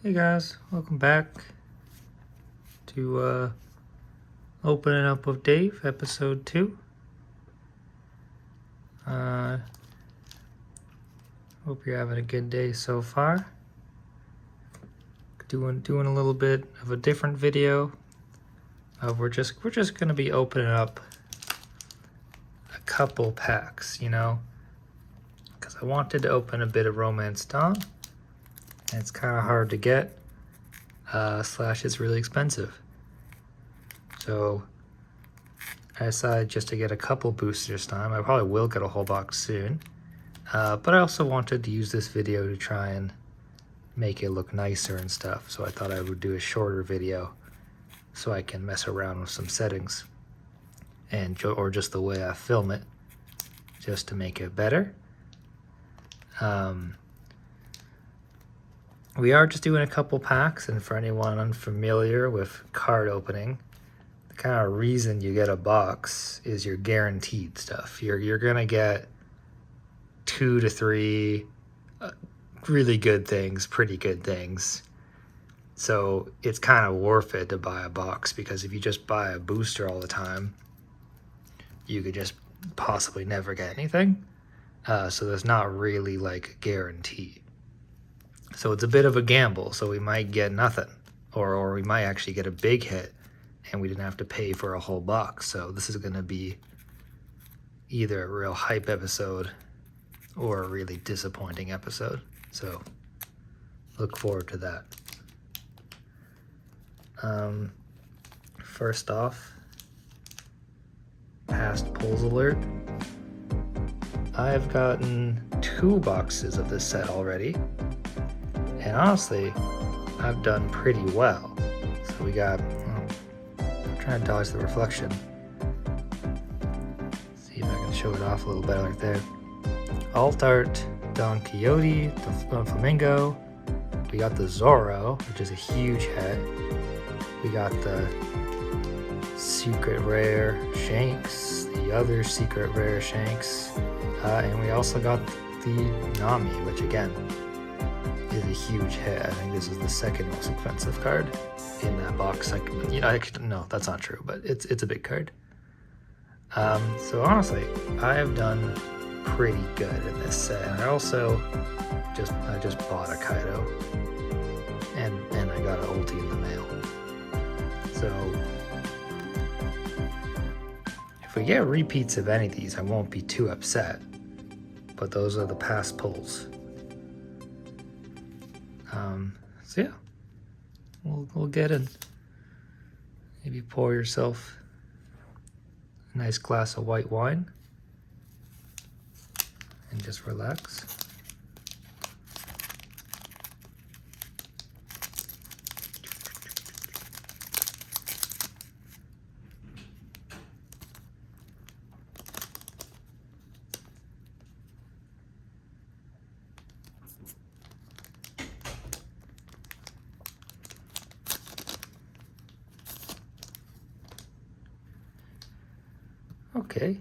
Hey guys, welcome back to Opening Up with Dave, episode 2. Hope you're having a good day so far. Doing a little bit of a different video. We're just gonna be opening up a couple packs, because I wanted to open a bit of Romance Dawn, and it's kind of hard to get. Slash it's really expensive. So I decided just to get a couple boosters this time. I probably will get a whole box soon. But I also wanted to use this video to try and make it look nicer and stuff. So I thought I would do a shorter video so I can mess around with some settings or just the way I film it, just to make it better. We are just doing a couple packs, and for anyone unfamiliar with card opening, the kind of reason you get a box is you're guaranteed stuff. You're gonna get 2 to 3 really good things, pretty good things. So it's kind of worth it to buy a box, because if you just buy a booster all the time, you could just possibly never get anything. So there's not really like a guarantee. So it's a bit of a gamble. So we might get nothing, or we might actually get a big hit and we didn't have to pay for a whole box. So this is going to be either a real hype episode or a really disappointing episode. So look forward to that. First off, past pulls alert. I've gotten 2 boxes of this set already, and honestly, I've done pretty well. So we got, I'm trying to dodge the reflection. See if I can show it off a little better like there. Alt Art, Don Quixote, the Flamingo. We got the Zorro, which is a huge hit. We got the secret rare Shanks, the other secret rare Shanks, and we also got the Nami, which again is a huge hit. I think this is the second most expensive card in that box. No, that's not true, but it's a big card. So honestly, I have done pretty good in this set, and I also just bought a Kaido, and I got an ulti in the mail. So if we get repeats of any of these, I won't be too upset. But those are the past pulls. So yeah, we'll get in. Maybe pour yourself a nice glass of white wine and just relax. Okay,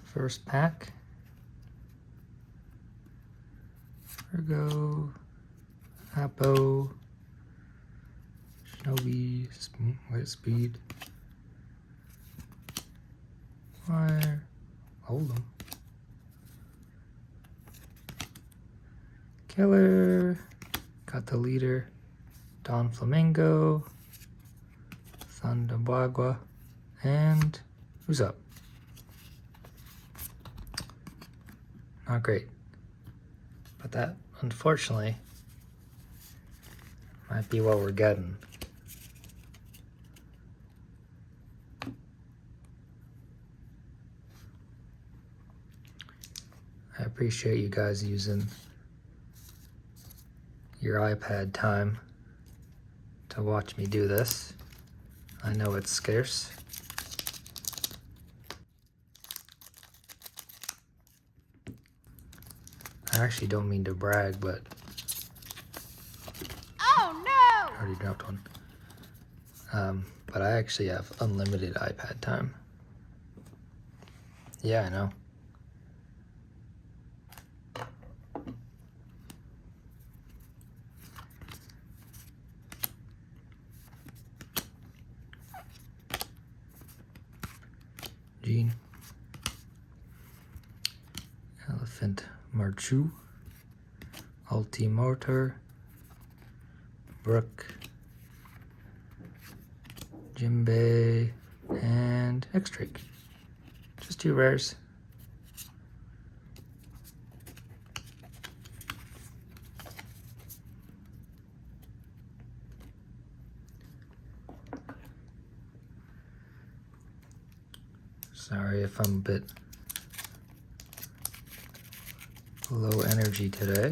first pack. Virgo, Appo, Shinobi, Light Speed, Fire, hold them. Killer, got the leader, Don Flamingo, Thunderbagua, and who's up? Not great. But that, unfortunately, might be what we're getting. I appreciate you guys using your iPad time to watch me do this. I know it's scarce. I actually don't mean to brag, but oh no! I already dropped one. But I actually have unlimited iPad time. Yeah, I know. Gene, Elephant Marchu, Ultimotor, Brook, Jimbei, and X-Drake. Just 2 rares. Sorry if I'm a bit low energy today.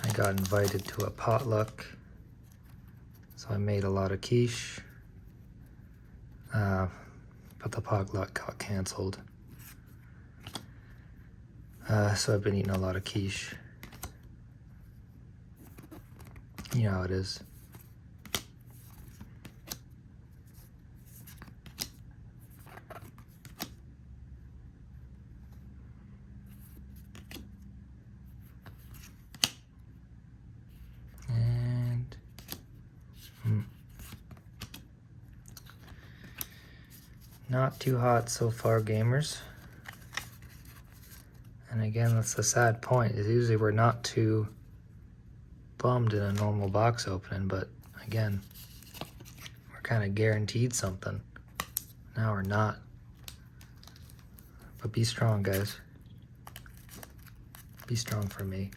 I got invited to a potluck, so I made a lot of quiche, but the potluck got canceled. So I've been eating a lot of quiche. You know how it is. Not too hot so far, gamers. And again, that's the sad point, is usually we're not too bummed in a normal box opening, but again, we're kind of guaranteed something. Now we're not. But be strong, guys. Be strong for me.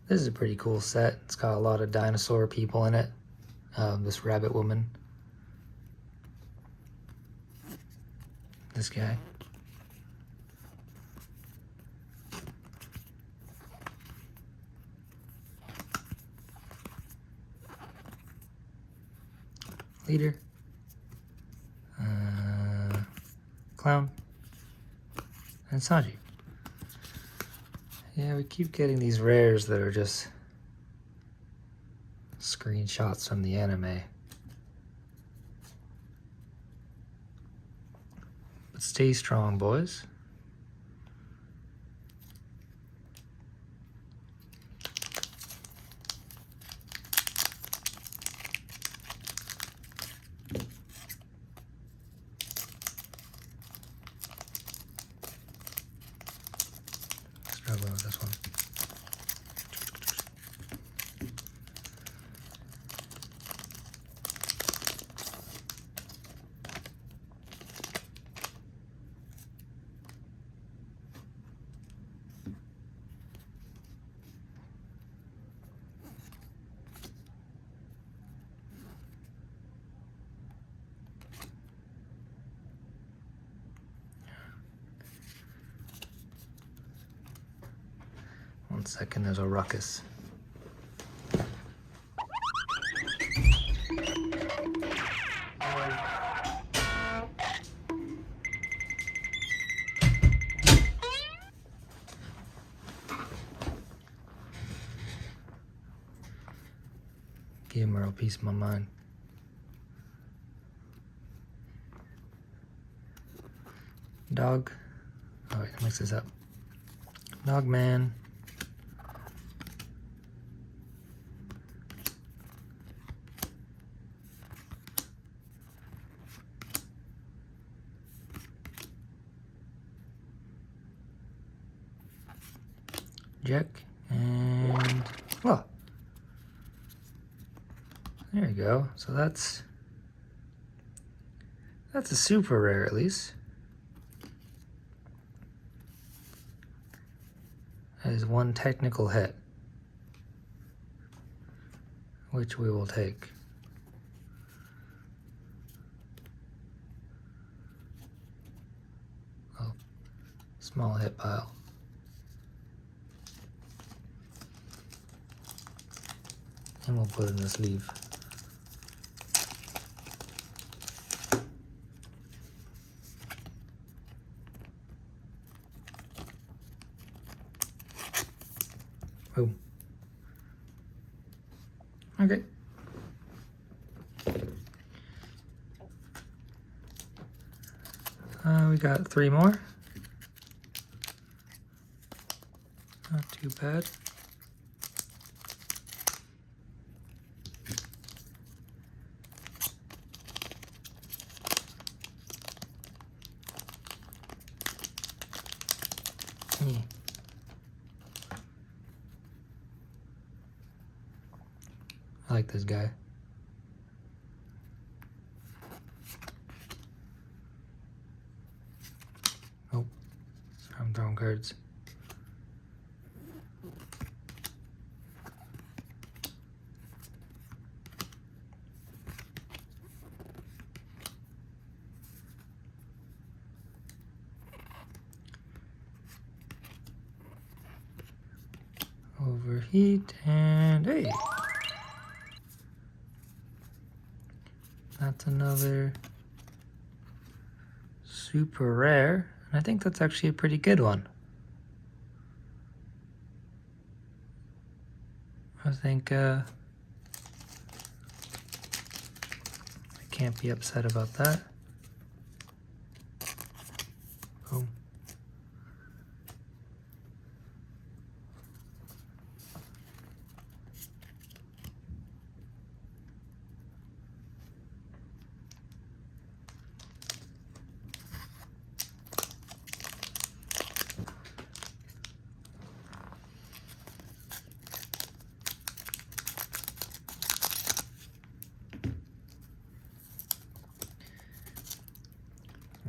This is a pretty cool set. It's got a lot of dinosaur people in it. This rabbit woman. This guy. Leader. Clown. And Sanji. Yeah, we keep getting these rares that are just screenshots from the anime. But stay strong, boys. Struggling with this one. One second, there's a ruckus. Give him a real piece of my mind. Dog. Oh wait, mix this up. Dog man. Jack and well, there you go. So that's a super rare at least. That is one technical hit, which we will take. Oh, small hit pile. And we'll put it in the sleeve. Boom. Okay. We got 3 more. Not too bad. Yeah. I like this guy. Oh, I'm throwing cards. Overheat and hey! That's another super rare, and I think that's actually a pretty good one. I think I can't be upset about that. Boom.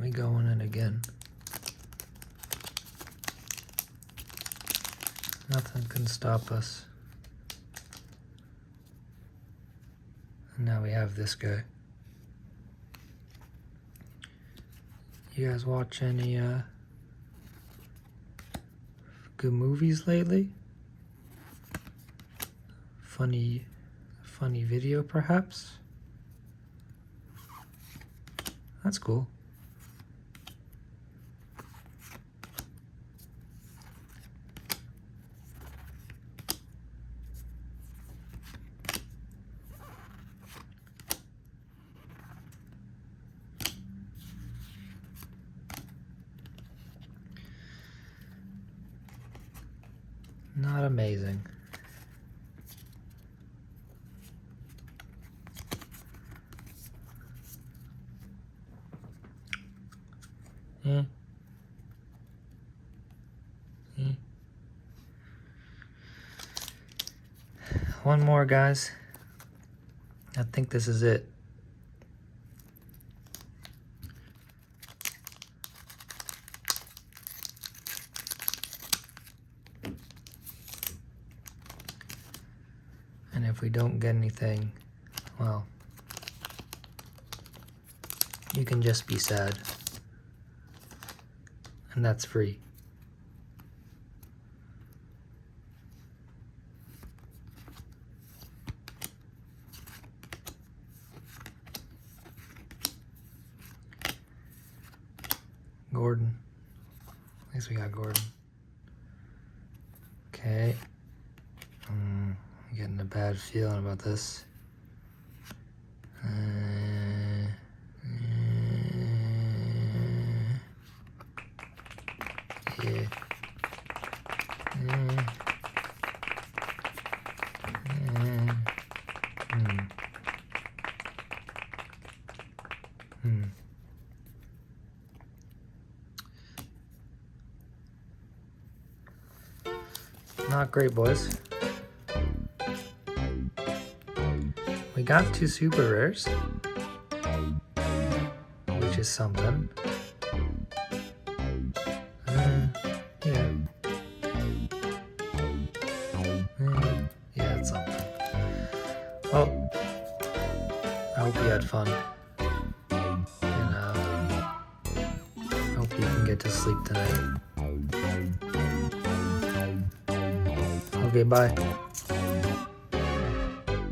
We going in again. Nothing can stop us. And now we have this guy. You guys watch any good movies lately? Funny video perhaps? That's cool. Not amazing. Eh. Eh. One more, guys. I think this is it. And if we don't get anything, well, you can just be sad. And that's free. Gordon. At least we got Gordon. Okay. I'm getting a bad feeling about this. Yeah. Not great, boys. We got 2 super rares, which is something. Yeah. Yeah, it's something. Well, I hope you had fun. And hope you can get to sleep tonight. Okay, bye.